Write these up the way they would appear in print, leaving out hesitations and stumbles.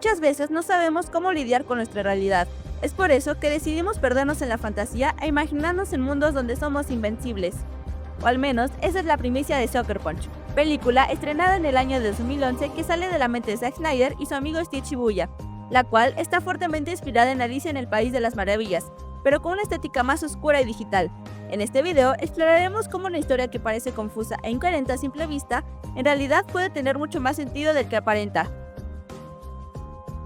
Muchas veces no sabemos cómo lidiar con nuestra realidad. Es por eso que decidimos perdernos en la fantasía e imaginarnos en mundos donde somos invencibles. O al menos, esa es la primicia de Sucker Punch, película estrenada en el año de 2011 que sale de la mente de Zack Snyder y su amigo Steve Shibuya, la cual está fuertemente inspirada en Alicia en el País de las Maravillas, pero con una estética más oscura y digital. En este video exploraremos cómo una historia que parece confusa e incoherente a simple vista, en realidad puede tener mucho más sentido del que aparenta.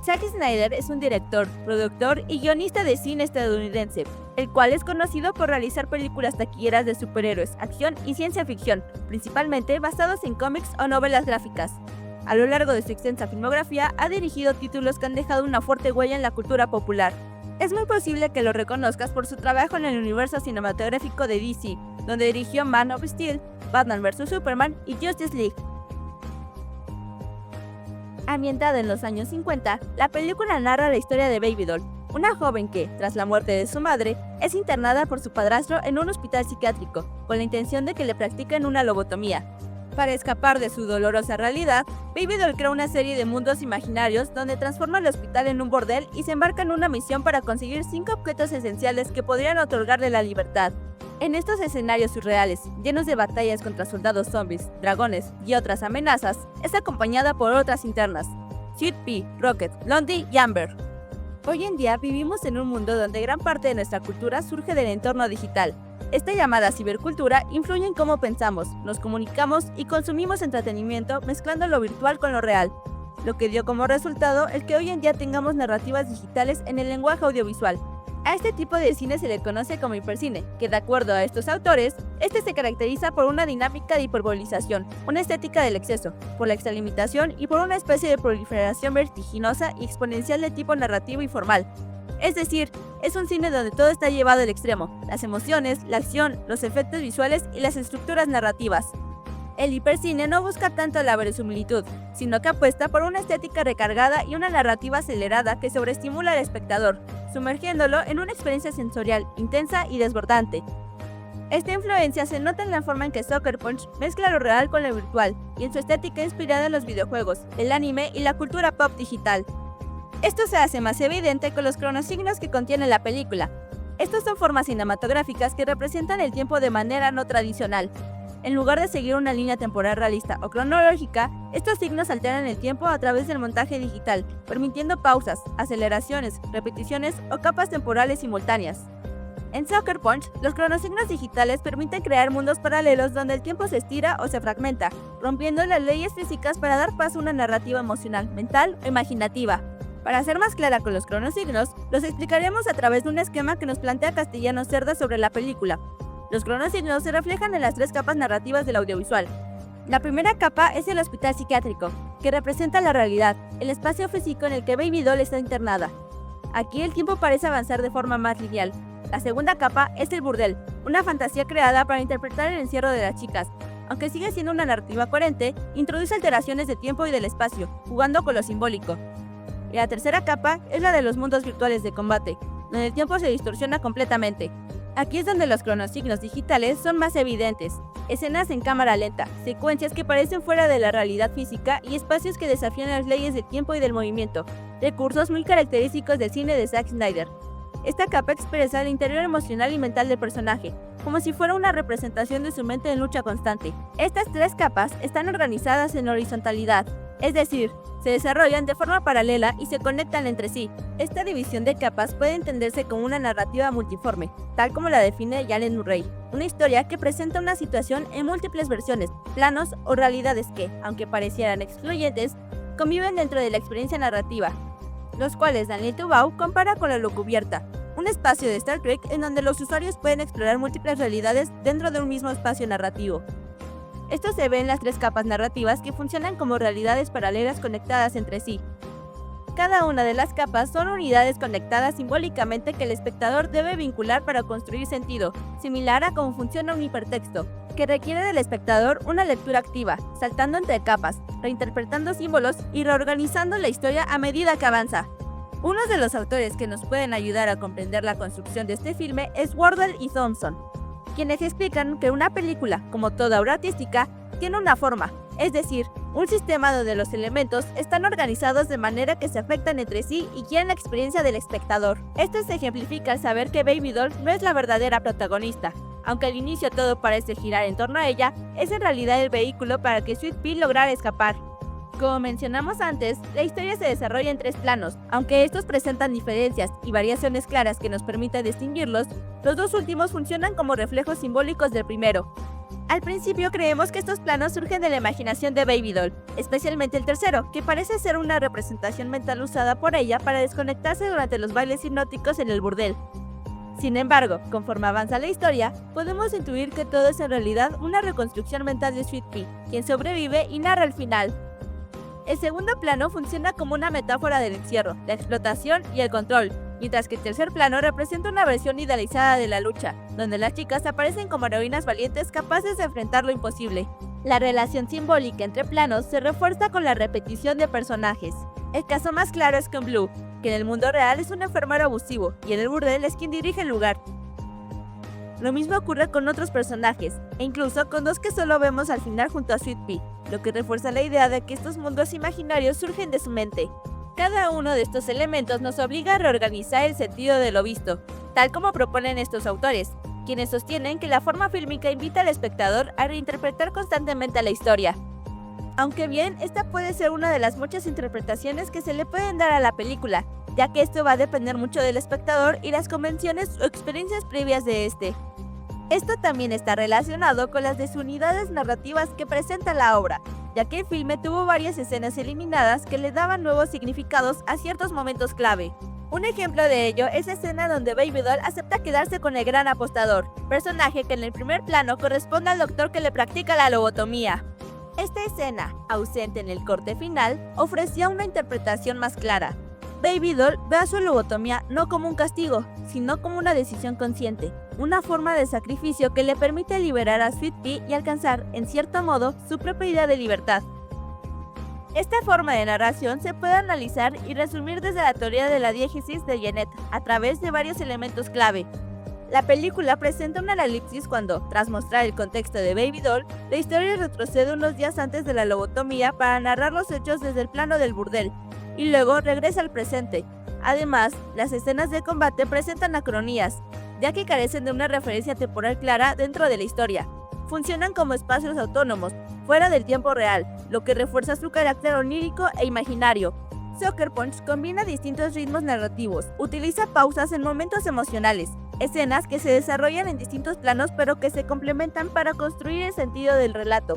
Zack Snyder es un director, productor y guionista de cine estadounidense, el cual es conocido por realizar películas taquilleras de superhéroes, acción y ciencia ficción, principalmente basados en cómics o novelas gráficas. A lo largo de su extensa filmografía ha dirigido títulos que han dejado una fuerte huella en la cultura popular. Es muy posible que lo reconozcas por su trabajo en el universo cinematográfico de DC, donde dirigió Man of Steel, Batman vs Superman y Justice League. Ambientada en los años 50, la película narra la historia de Baby Doll, una joven que, tras la muerte de su madre, es internada por su padrastro en un hospital psiquiátrico, con la intención de que le practiquen una lobotomía. Para escapar de su dolorosa realidad, Baby Doll crea una serie de mundos imaginarios donde transforma el hospital en un bordel y se embarca en una misión para conseguir 5 objetos esenciales que podrían otorgarle la libertad. En estos escenarios surreales, llenos de batallas contra soldados zombies, dragones y otras amenazas, es acompañada por otras internas, Sweet Pea, Rocket, Blondie y Amber. Hoy en día vivimos en un mundo donde gran parte de nuestra cultura surge del entorno digital. Esta llamada cibercultura influye en cómo pensamos, nos comunicamos y consumimos entretenimiento mezclando lo virtual con lo real, lo que dio como resultado el que hoy en día tengamos narrativas digitales en el lenguaje audiovisual. A este tipo de cine se le conoce como hipercine, que de acuerdo a estos autores, este se caracteriza por una dinámica de hiperbolización, una estética del exceso, por la extralimitación y por una especie de proliferación vertiginosa y exponencial de tipo narrativo y formal. Es decir, es un cine donde todo está llevado al extremo, las emociones, la acción, los efectos visuales y las estructuras narrativas. El hipercine no busca tanto la verosimilitud, sino que apuesta por una estética recargada y una narrativa acelerada que sobreestimula al espectador, sumergiéndolo en una experiencia sensorial intensa y desbordante. Esta influencia se nota en la forma en que Sucker Punch mezcla lo real con lo virtual y en su estética inspirada en los videojuegos, el anime y la cultura pop digital. Esto se hace más evidente con los cronosignos que contiene la película. Estos son formas cinematográficas que representan el tiempo de manera no tradicional. En lugar de seguir una línea temporal realista o cronológica, estos signos alteran el tiempo a través del montaje digital, permitiendo pausas, aceleraciones, repeticiones o capas temporales simultáneas. En Sucker Punch, los cronosignos digitales permiten crear mundos paralelos donde el tiempo se estira o se fragmenta, rompiendo las leyes físicas para dar paso a una narrativa emocional, mental o imaginativa. Para ser más clara con los cronosignos, los explicaremos a través de un esquema que nos plantea Castellano Cerda sobre la película. Los cronosignos se reflejan en las 3 capas narrativas del audiovisual. La primera capa es el hospital psiquiátrico, que representa la realidad, el espacio físico en el que Baby Doll está internada. Aquí el tiempo parece avanzar de forma más lineal. La segunda capa es el burdel, una fantasía creada para interpretar el encierro de las chicas. Aunque sigue siendo una narrativa coherente, introduce alteraciones de tiempo y del espacio, jugando con lo simbólico. Y la tercera capa es la de los mundos virtuales de combate, donde el tiempo se distorsiona completamente. Aquí es donde los cronosignos digitales son más evidentes. Escenas en cámara lenta, secuencias que parecen fuera de la realidad física y espacios que desafían las leyes del tiempo y del movimiento, recursos muy característicos del cine de Zack Snyder. Esta capa expresa el interior emocional y mental del personaje, como si fuera una representación de su mente en lucha constante. Estas 3 capas están organizadas en horizontalidad, es decir, se desarrollan de forma paralela y se conectan entre sí. Esta división de capas puede entenderse como una narrativa multiforme, tal como la define Jalen Murray, una historia que presenta una situación en múltiples versiones, planos o realidades que, aunque parecieran excluyentes, conviven dentro de la experiencia narrativa, los cuales Daniel Tubau compara con la Holocubierta, un espacio de Star Trek en donde los usuarios pueden explorar múltiples realidades dentro de un mismo espacio narrativo. Esto se ve en las 3 capas narrativas que funcionan como realidades paralelas conectadas entre sí. Cada una de las capas son unidades conectadas simbólicamente que el espectador debe vincular para construir sentido, similar a cómo funciona un hipertexto, que requiere del espectador una lectura activa, saltando entre capas, reinterpretando símbolos y reorganizando la historia a medida que avanza. Uno de los autores que nos pueden ayudar a comprender la construcción de este filme es Wardell y Thompson, quienes explican que una película, como toda obra artística, tiene una forma, es decir, un sistema donde los elementos están organizados de manera que se afectan entre sí y guían la experiencia del espectador. Esto se ejemplifica al saber que Baby Doll no es la verdadera protagonista. Aunque al inicio todo parece girar en torno a ella, es en realidad el vehículo para que Sweet Pea lograra escapar. Como mencionamos antes, la historia se desarrolla en 3 planos. Aunque estos presentan diferencias y variaciones claras que nos permiten distinguirlos, los 2 últimos funcionan como reflejos simbólicos del primero. Al principio creemos que estos planos surgen de la imaginación de Baby Doll, especialmente el tercero, que parece ser una representación mental usada por ella para desconectarse durante los bailes hipnóticos en el burdel. Sin embargo, conforme avanza la historia, podemos intuir que todo es en realidad una reconstrucción mental de Sweet Pea, quien sobrevive y narra el final. El segundo plano funciona como una metáfora del encierro, la explotación y el control, mientras que el tercer plano representa una versión idealizada de la lucha, donde las chicas aparecen como heroínas valientes capaces de enfrentar lo imposible. La relación simbólica entre planos se refuerza con la repetición de personajes. El caso más claro es con Blue, que en el mundo real es un enfermero abusivo y en el burdel es quien dirige el lugar. Lo mismo ocurre con otros personajes, e incluso con 2 que solo vemos al final junto a Sweet Pea, lo que refuerza la idea de que estos mundos imaginarios surgen de su mente. Cada uno de estos elementos nos obliga a reorganizar el sentido de lo visto, tal como proponen estos autores, quienes sostienen que la forma fílmica invita al espectador a reinterpretar constantemente la historia. Aunque bien, esta puede ser una de las muchas interpretaciones que se le pueden dar a la película, ya que esto va a depender mucho del espectador y las convenciones o experiencias previas de este. Esto también está relacionado con las desunidades narrativas que presenta la obra, ya que el filme tuvo varias escenas eliminadas que le daban nuevos significados a ciertos momentos clave. Un ejemplo de ello es la escena donde Baby Doll acepta quedarse con el gran apostador, personaje que en el primer plano corresponde al doctor que le practica la lobotomía. Esta escena, ausente en el corte final, ofrecía una interpretación más clara. Baby Doll ve a su lobotomía no como un castigo, sino como una decisión consciente, una forma de sacrificio que le permite liberar a Sweet Pea y alcanzar, en cierto modo, su propia idea de libertad. Esta forma de narración se puede analizar y resumir desde la teoría de la diégesis de Genet a través de varios elementos clave. La película presenta una elipsis cuando, tras mostrar el contexto de Baby Doll, la historia retrocede unos días antes de la lobotomía para narrar los hechos desde el plano del burdel, y luego regresa al presente. Además, las escenas de combate presentan acronías, ya que carecen de una referencia temporal clara dentro de la historia. Funcionan como espacios autónomos, fuera del tiempo real, lo que refuerza su carácter onírico e imaginario. Sucker Punch combina distintos ritmos narrativos, utiliza pausas en momentos emocionales, escenas que se desarrollan en distintos planos pero que se complementan para construir el sentido del relato.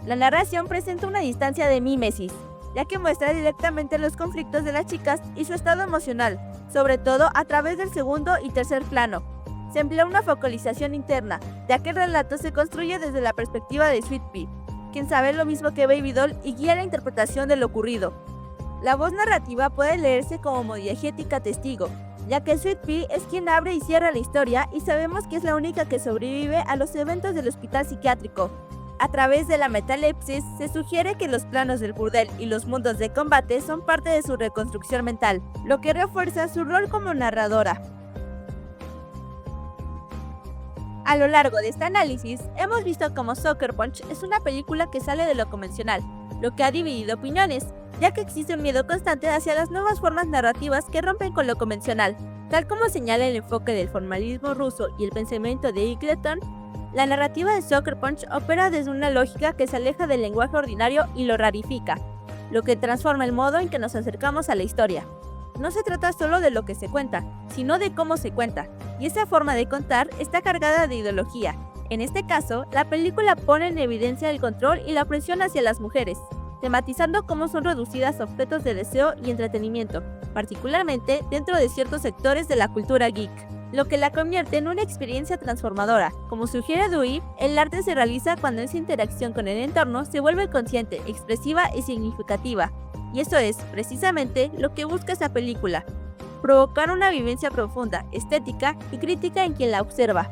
La narración presenta una distancia de mímesis, ya que muestra directamente los conflictos de las chicas y su estado emocional, sobre todo a través del segundo y tercer plano. Se emplea una focalización interna, ya que el relato se construye desde la perspectiva de Sweet Pea, quien sabe lo mismo que Baby Doll y guía la interpretación de lo ocurrido. La voz narrativa puede leerse como modiegética testigo, ya que Sweet Pea es quien abre y cierra la historia y sabemos que es la única que sobrevive a los eventos del hospital psiquiátrico. A través de la metalepsis se sugiere que los planos del burdel y los mundos de combate son parte de su reconstrucción mental, lo que refuerza su rol como narradora. A lo largo de este análisis, hemos visto cómo Sucker Punch es una película que sale de lo convencional, lo que ha dividido opiniones, ya que existe un miedo constante hacia las nuevas formas narrativas que rompen con lo convencional. Tal como señala el enfoque del formalismo ruso y el pensamiento de Eagleton, la narrativa de Sucker Punch opera desde una lógica que se aleja del lenguaje ordinario y lo rarifica, lo que transforma el modo en que nos acercamos a la historia. No se trata solo de lo que se cuenta, sino de cómo se cuenta, y esa forma de contar está cargada de ideología. En este caso, la película pone en evidencia el control y la opresión hacia las mujeres, tematizando cómo son reducidas a objetos de deseo y entretenimiento, particularmente dentro de ciertos sectores de la cultura geek, lo que la convierte en una experiencia transformadora. Como sugiere Dewey, el arte se realiza cuando esa interacción con el entorno se vuelve consciente, expresiva y significativa. Y eso es, precisamente, lo que busca esa película: provocar una vivencia profunda, estética y crítica en quien la observa.